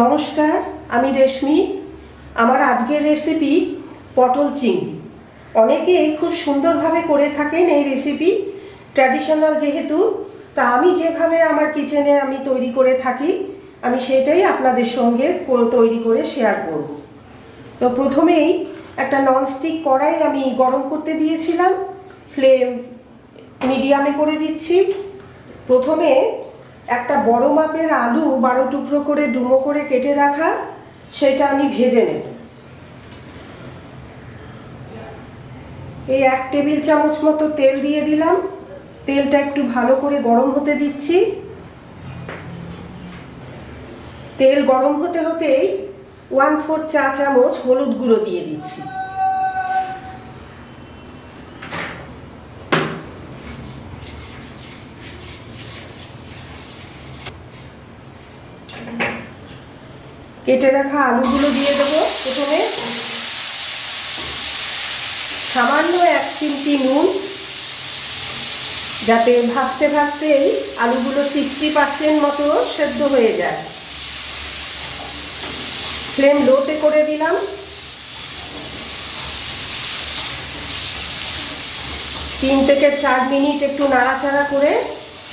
নমস্কার, আমি রেশমি। আমার আজকের রেসিপি পটল চিংড়ি। অনেকেই খুব সুন্দরভাবে করে থাকেন এই রেসিপি, ট্র্যাডিশনাল যেহেতু। তা আমি যেভাবে আমার কিচেনে আমি তৈরি করে থাকি, আমি সেটাই আপনাদের সঙ্গে তৈরি করে শেয়ার করব। তো প্রথমেই একটা ননস্টিক কড়াই আমি গরম করতে দিয়েছিলাম, ফ্লেম মিডিয়ামে করে দিচ্ছি। প্রথমে একটা বড় মাপের আলু 12 টুকরো করে ডুমো করে কেটে রাখা, সেটা আমি ভেজে নেব। এই 1 টেবিল চামচ মতো তেল দিয়ে দিলাম। তেলটা একটু ভালো করে গরম হতে দিচ্ছি। তেল গরম হতে হতেই 1/4 চা চামচ হলুদ গুঁড়ো দিয়ে দিচ্ছি। কেটে রাখা আলুগুলো দিয়ে দেবো। প্রথমে সামান্য 1 চিমটি নুন, যাতে ভাজতে ভাজতেই আলুগুলো 60% মতো সেদ্ধ হয়ে যায়। ফ্লেম লোতে করে দিলাম। 3 থেকে 4 মিনিট একটু নাড়াচাড়া করে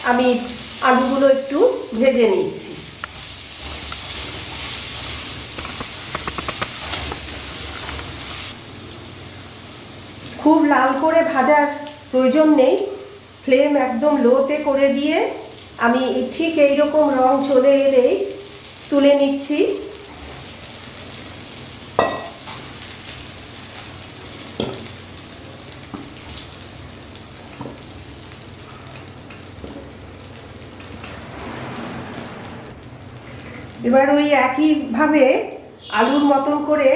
আমি আলুগুলো একটু ভেজে নিচ্ছি। খুব লাল করে ভাজার প্রয়োজন নেই, ফ্লেম একদম লোতে করে দিয়ে আমি ঠিক এইরকম রং চলে এলেই তুলে নিচ্ছি। এবার ওই একইভাবে আলুর মতন করে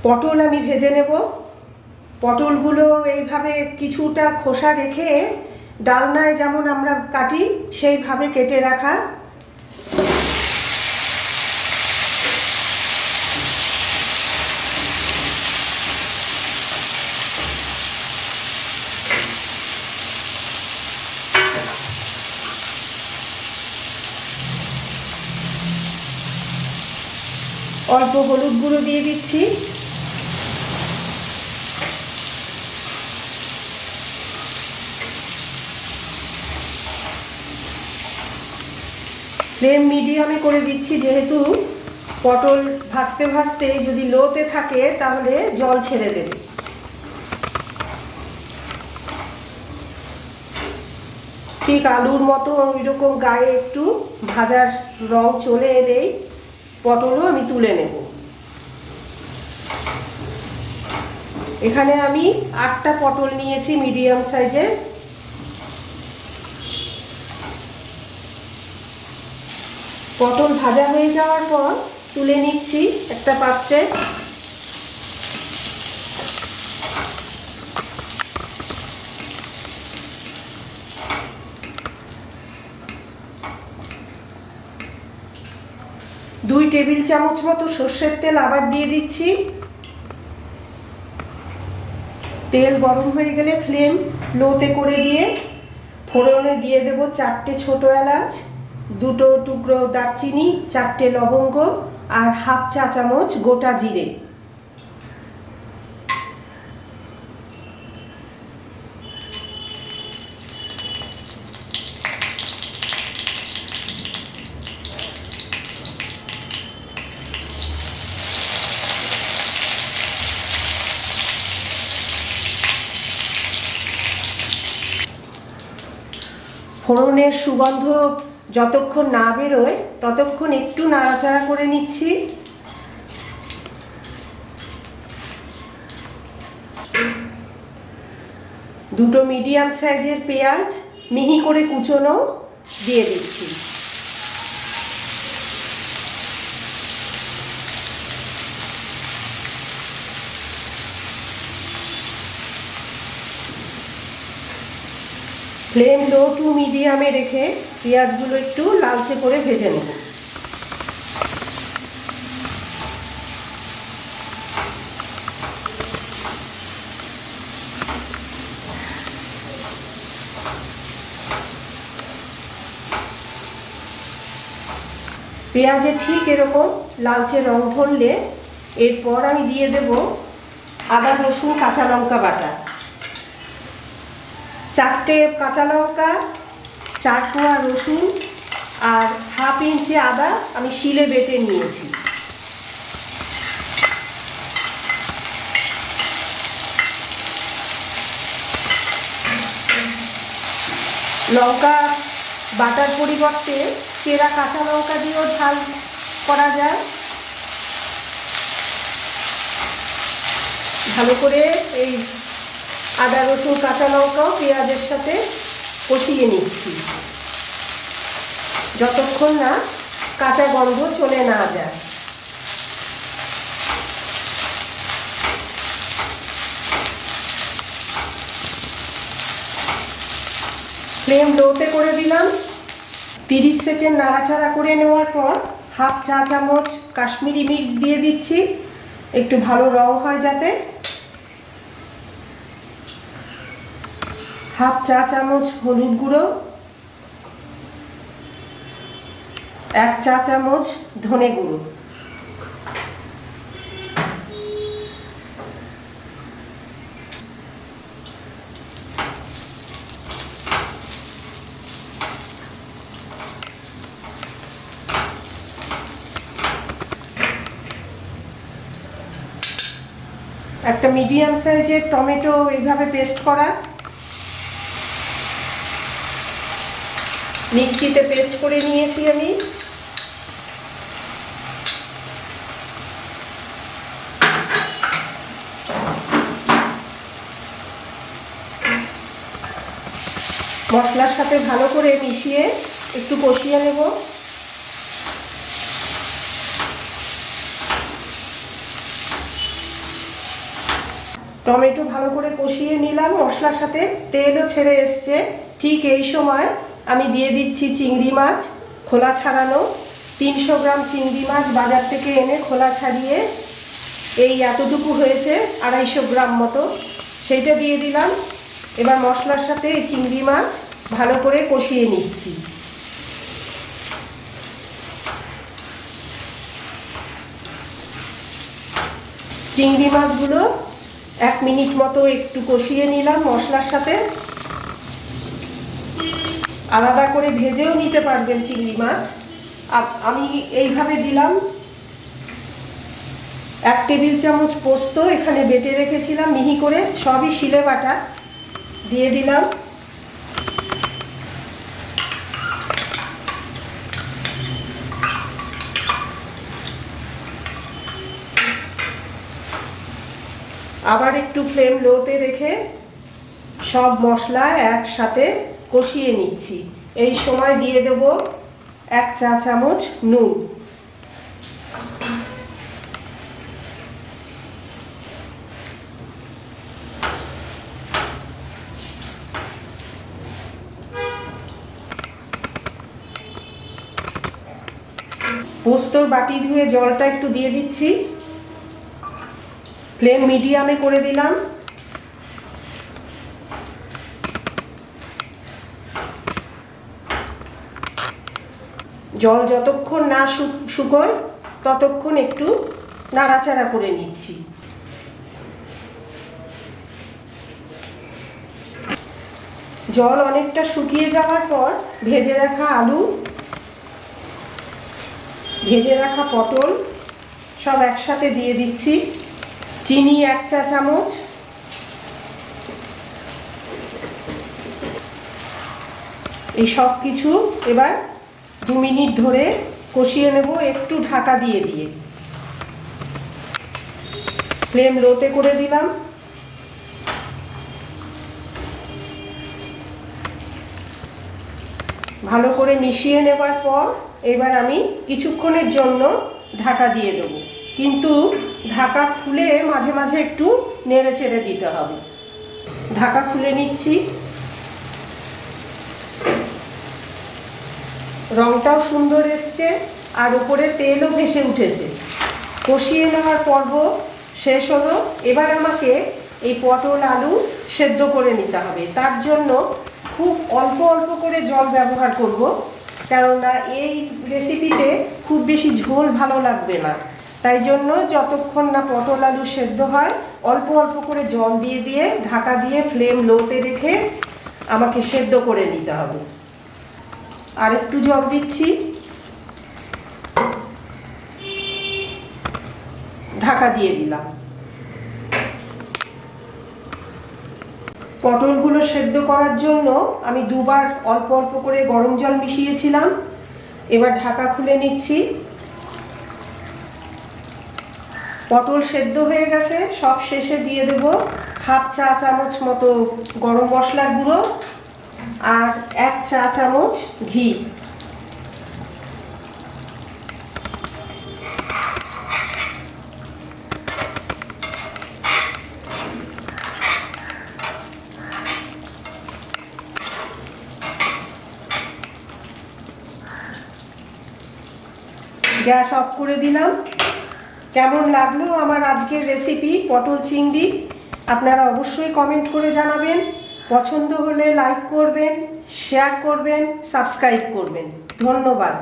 পটল আমি ভেজে নেব। পটলগুলো এইভাবে কিছুটা খোসা রেখে ডালনায় যেমন আমরা কাটি সেইভাবে কেটে রাখা। অল্প হলুদ গুঁড়ো দিয়ে দিচ্ছি। ফ্লেম মিডিয়ামে করে দিচ্ছি, যেহেতু পটল ভাজতে ভাজতে যদি লোতে থাকে তাহলে জল ছেড়ে দেবে। ঠিক আলুর মতো ওইরকম গায়ে একটু ভাজার রং চলে এলেই পটলও আমি তুলে নেব। এখানে আমি 8টা পটল নিয়েছি মিডিয়াম সাইজের। পটল ভাজা হয়ে যাওয়ার পর তুলে নিচ্ছি একটা পাত্রে। দুই টেবিল চামচ মতো সর্ষের তেল আবার দিয়ে দিচ্ছি। তেল গরম হয়ে গেলে ফ্লেম লোতে করে দিয়ে ফোড়নে দিয়ে দেব 4টে ছোট এলাচ, 2টো টুকরো দারচিনি, 4টে লবঙ্গ আর 1/2 চা চামচ গোটা জিরে। ফোড়নের সুগন্ধ যতক্ষণ না বেরোয় ততক্ষণ একটু নাড়াচাড়া করে নিচ্ছি। দুটো মিডিয়াম সাইজের পেঁয়াজ মিহি করে কুচোনো দিয়ে দিচ্ছি। ফ্লেম লো টু মিডিয়ামে রেখে পেঁয়াজগুলো একটু লালচে করে ভেজে নেব। পেঁয়াজে ঠিক এরকম লালচে রং ধরলে এরপর আমি দিয়ে দেব আদা রসুন কাঁচা লঙ্কা বাটা। 4টে কাঁচা লঙ্কা, 4 কোয়া রসুন আর হাফ ইঞ্চি আদা আমি শিলে বেটে নিয়েছি। লঙ্কা বাটার পরিবর্তে চেরা কাঁচা লঙ্কা দিয়েও ঝাল করা যায়। ভালো করে এই আদা রসুন কাঁচা লঙ্কাও পেঁয়াজের সাথে কষিয়ে নিচ্ছি যতক্ষণ না কাঁচা গন্ধ চলে না যায়। ফ্লেম লোতে করে দিলাম। 30 সেকেন্ড নাড়াচাড়া করে নেওয়ার পর হাফ চা চামচ কাশ্মীরি মির্চ দিয়ে দিচ্ছি, একটু ভালো রং হয় যাতে। হাফ চা চামচ হলুদ গুঁড়ো, 1 চা চামচ ধনে গুঁড়ো, একটা মিডিয়াম সাইজের টমেটো এইভাবে পেস্ট করা, মিক্সিতে পেস্ট করে নিয়েছি আমি। মশলার সাথে ভালো করে মিশিয়ে একটু কষিয়ে নেব। টমেটো ভালো করে কষিয়ে নিলাম, মশলার সাথে তেলও ছেড়ে এসছে। ঠিক এই সময় আমি দিয়ে দিচ্ছি চিংড়ি মাছ খোলা ছাড়ানো। 300 গ্রাম চিংড়ি মাছ বাজার থেকে এনে খোলা ছাড়িয়ে এই এতটুকু হয়েছে, 250 গ্রাম মতো, সেইটা দিয়ে দিলাম। এবার মশলার সাথে এই চিংড়ি মাছ ভালো করে কষিয়ে নিচ্ছি। চিংড়ি মাছগুলো 1 মিনিট মতো একটু কষিয়ে নিলাম মশলার সাথে। আলাদা করে ভেজেও নিতে পারবেন চিংড়ি মাছ, আমি এইভাবে দিলাম। 1 টেবিল চামচ পোস্ত এখানে বেটে রেখেছিলাম মিহি করে, সবই শিলে বাটা, দিয়ে দিলাম। আবার একটু ফ্লেম লোতে রেখে সব মশলা একসাথে কষিয়ে নিচ্ছি। এই সময় দিয়ে দেব 1 চা চামচ নুন। পোস্তর বাটি ধুয়ে জলটা একটু দিয়ে দিচ্ছি। ফ্লেম মিডিয়ামে করে দিলাম। জল যতক্ষণ না শুকোয় ততক্ষণ একটু নাড়াচাড়া করে নিচ্ছি। জল অনেকটা শুকিয়ে যাওয়ার পর ভেজে রাখা আলু, ভেজে রাখা পটল সব একসাথে দিয়ে দিচ্ছি। চিনি 1 চা চামচ, এই সব কিছু এবার 2 মিনিট ধরে কষিয়ে নেব একটু ঢাকা দিয়ে দিয়ে। ফ্লেম লোতে করে দিলাম। ভালো করে মিশিয়ে নেবার পর এবার আমি কিছুক্ষণের জন্য ঢাকা দিয়ে দেবো, কিন্তু ঢাকা খুলে মাঝে মাঝে একটু নেড়ে চেড়ে দিতে হবে। ঢাকা খুলে নিচ্ছি। রংটাও সুন্দর এসছে আর উপরে তেলও ভেসে উঠেছে। কষিয়ে নেওয়ার পর্ব শেষ হলো। এবার আমাকে এই পটল আলু সেদ্ধ করে নিতে হবে। তার জন্য খুব অল্প অল্প করে জল ব্যবহার করব। কেননা এই রেসিপিতে খুব বেশি ঝোল ভালো লাগবে না, তাই জন্য যতক্ষণ না পটল আলু সেদ্ধ হয় অল্প অল্প করে জল দিয়ে দিয়ে ঢাকা দিয়ে ফ্লেম লোতে রেখে আমাকে সেদ্ধ করে নিতে হবে। আর একটু জল দিচ্ছি, ঢাকা দিয়ে দিলাম। পটলগুলো সেদ্ধ করার জন্য আমি দুবার অল্প অল্প করে গরম জল মিশিয়েছিলাম। এবার ঢাকা খুলে নিচ্ছি। পটল সেদ্ধ হয়ে গেছে, সব শেষে দিয়ে দেব হাফ চা চামচ মতো গরম মশলার গুঁড়ো আর 1 চা চামচ ঘি। গ্যাস অফ করে দিলাম। কেমন লাগলো আমার আজকের রেসিপি পটল চিংড়ি আপনারা অবশ্যই কমেন্ট করে জানাবেন। পছন্দ হলে লাইক করবেন, শেয়ার করবেন, সাবস্ক্রাইব করবেন। ধন্যবাদ।